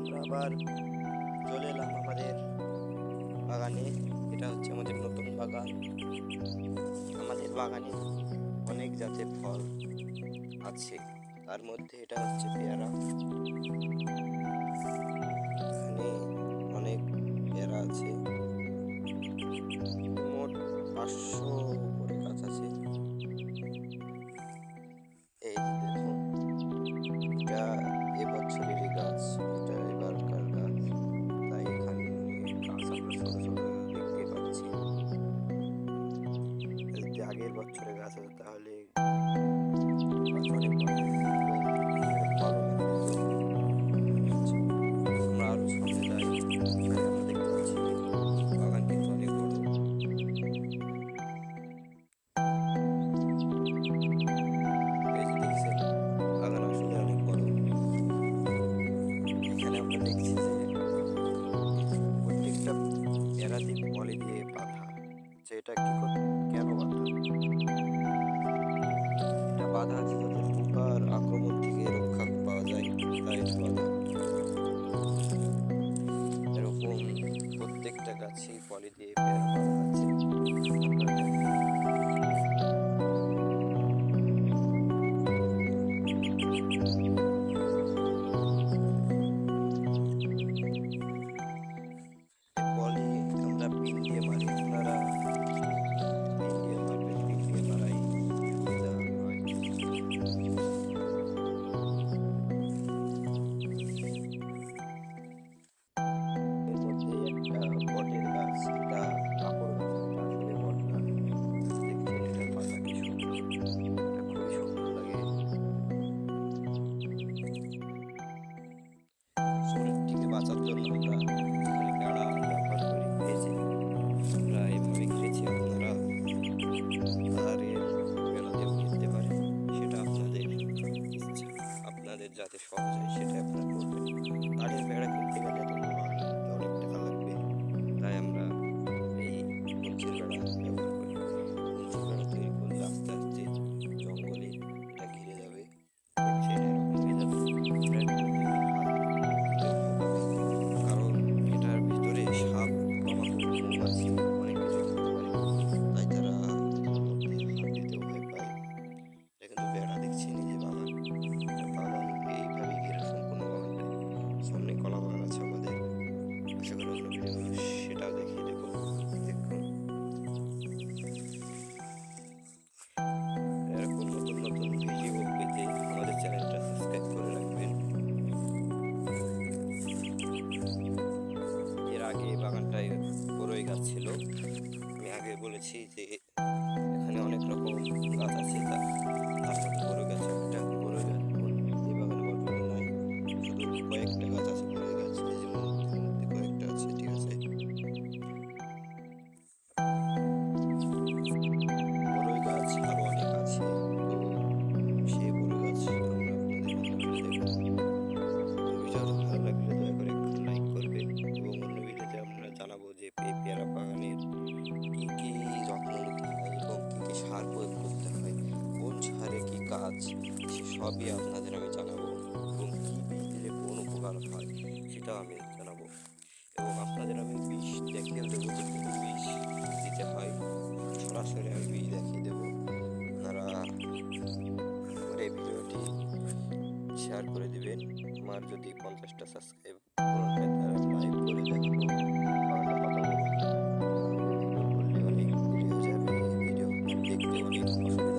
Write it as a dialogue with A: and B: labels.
A: আমরা আবার চলে এলাম আমাদের বাগানে। এটা হচ্ছে আমাদের নতুন বাগান। আমাদের বাগানে অনেক জাতের ফল আছে, তার মধ্যে এটা হচ্ছে পেয়ারা। এখানে অনেক পেয়ারা আছে, মোট 500 উপরে গাছ আছে। এই দেখুন, এটা এবছরেরই গাছ, এটা এবারকার গাছ, তাই এখানে গাছ আমরা ছোট ছোট দেখতে পাচ্ছি। যদি আগের বছরের গাছ হতো তাহলে গাছ অনেক বড় হতো এবং ফলও মেলে যেত। আমরা আরো সামনে যাই, এখানে আমরা দেখতে পাচ্ছি বাগান কিন্তু অনেক বড়। এই যে দেখছেন, বাগান আসলে অনেক বড়। এখানে আমরা দেখছি যে প্রত্যেকটা পেয়ারাতে পলি দিয়ে বাঁধা, যে এটা কেন বাঁধা? এটা বাঁধা আছে যাতে পোকার আক্রমণ থেকে রক্ষা পাওয়া যায়, তাই এটা বাঁধা। এরকম প্রত্যেকটা গাছেই পলি দিয়ে পেয়ারা বাঁধা আছে। আপনারা দেখেন। পলি আমরা পিন দিয়ে মারি, আপনারা পিন দিয়ে মারবেন, পিন দিয়ে মারাই সুবিধা হয়। এর মধ্যে একটা বটের গাছ, এটা কাপড় গাছ, এটা আসলে বট না। দেখছেন এটার পাতা কি সুন্দর, এটা খুবই সুন্দর লাগে। শরীর থেকে বাঁচার জন্য আমরা এখানে বেড়া ব্যবহার করি। এই যে আমরা এভাবে ঘিরেছি, আপনারা তারের বেড়া দিয়েও ঘিরতে পারেন, সেটা আপনাদের ইচ্ছা। আপনাদের যাতে সহজ হয় সেটা আপনারা করবেন। তারের বেড়া কিনতে গেলে তো অনেক টাকা লাগবে, তাই আমরা এই কঞ্চির বেড়া ব্যবহার করি। কঞ্চির বেড়া তৈরি করলে আস্তে আস্তে জঙ্গলে এটা ঘিরে যাবে, দেখছেন এরকম হয়ে যাবে। এটার ভিতর দিয়ে হাত দিতেও ভয় পাবে, কারণ এটার ভিতরে সাপ, পোকামাকড়, মৌমাছি অনেক কিছু থাকতে পারে, তাই তারা এটার মধ্যে হাত দিতেও ভয় পায়। এটা কিন্তু বেড়া, দেখছেন এই যে বাগান, এটা বাগান এইভাবেই ঘেরা সম্পূর্ণ বাগানটাই। সামনে কলা বাগান আছে আমাদের, আশা করি অন্য ভিডিও সেটাও দেখিয়ে দেবো। দেখুন এরকম নতুন নতুন ভিডিও পেতে আমাদের চ্যানেলটা সাবস্ক্রাইব করে রাখবেন। এর আগে এই বাগানটায় বড়ই গাছ ছিল, আমি আগে বলেছি যে এখানে অনেক রকম গাছ আছে, তার মধ্যে বড়ই গাছ একটা। বড়ই গাছ এখন এই বাগানে বর্তমানে নাই, শুধু কয়েকটা গাছ আছে বড়ই গাছ, এই যে মধ্যে মধ্যে কয়েকটা আছে, ঠিক আছে। বড়ই গাছ আরো অনেক আছে, তো সেই বড়ই গাছ আমরা আপনাদের অন্য ভিডিও দেখাবো। তো ভিডিওটা ভালো লাগলে দয়া করে একটু লাইক করবেন, এবং অন্য ভিডিওতে আমরা জানাবো যে এই পেয়ারা বাগানের কি কি যত্ন নিতে হয় এবং কি কি সার প্রয়োগ করতে হয়, কোন সারে কি কাজ, সে সবই আপনাদের আমি জানাবো। এবং কি বীজ দিলে কোন উপকার হয় সেটাও আমি জানাবো, এবং আপনাদের আমি বীজ দেখিয়ে দেবো যে কোন বীজ দিতে হয়। সরাসরি আমি বীজ দেখিয়ে দেবো। আপনারা আমার এই ভিডিওটি শেয়ার করে দিবেন। আমার যদি 50টা সাবস্ক্রাইব পূরণ হয় তাহলে আমি লাইভ করে দেখাবো বাগানটা কত বড়। ভিডিও করলে অনেক দেরি হয়ে যাবে, ভিডিও দেখতে অনেক অসুবিধা